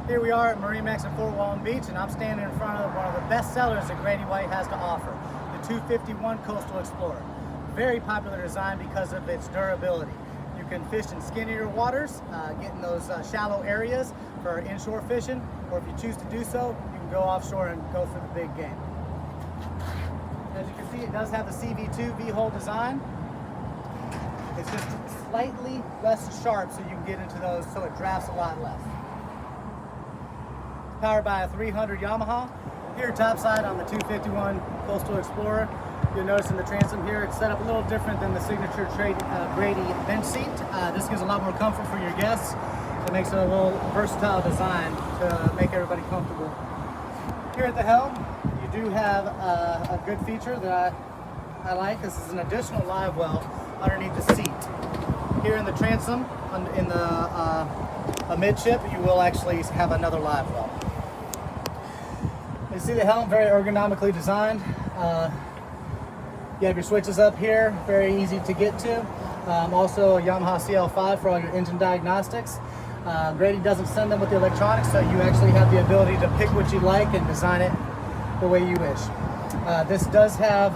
Here we are at MarineMax in Walton Beach, and I'm standing in front of one of the best sellers that Grady-White has to offer, the 251 Coastal Explorer. Very popular design because of its durability. You can fish in skinnier waters, get in those shallow areas for inshore fishing, or if you choose to do so, you can go offshore and go for the big game. As you can see, it does have the CV2 V-hole design. It's just slightly less sharp so you can get into those, so it drafts a lot less. Powered by a 300 Yamaha. Here topside on the 251 Coastal Explorer, you'll notice in the transom here it's set up a little different than the signature Grady bench seat. This gives a lot more comfort for your guests. It makes it a little versatile design to make everybody comfortable. Here at the helm, you do have a good feature that I like. This is an additional live well underneath the seat. Here in the transom, in the amidship, you will actually have another live well. You see the helm, very ergonomically designed. You have your switches up here, very easy to get to. Also a Yamaha CL5 for all your engine diagnostics. Grady doesn't send them with the electronics, so you actually have the ability to pick what you like and design it the way you wish. This does have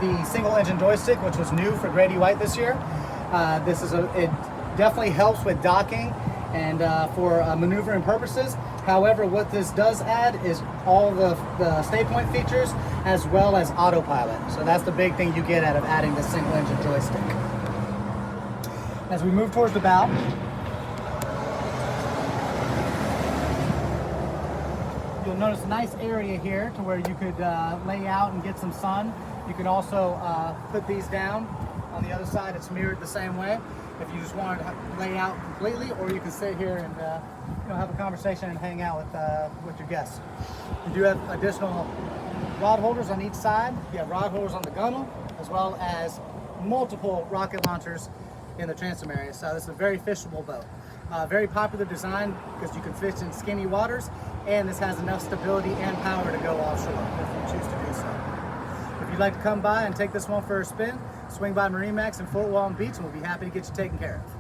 the single engine joystick, which was new for Grady-White this year. It definitely helps with docking and for maneuvering purposes. However, what this does add is all the stay point features as well as autopilot. So that's the big thing you get out of adding the single engine joystick. As we move towards the bow, you'll notice a nice area here to where you could lay out and get some sun. You can also put these down. On the other side, it's mirrored the same way. If you just wanted to lay out completely, or you can sit here and have a conversation and hang out with your guests. You do have additional rod holders on each side. You have rod holders on the gunnel, as well as multiple rocket launchers in the transom area. So this is a very fishable boat. Very popular design because you can fish in skinny waters, and this has enough stability and power to go offshore if you choose to do so. If you'd like to come by and take this one for a spin, swing by MarineMax in Walton Beach, and we'll be happy to get you taken care of.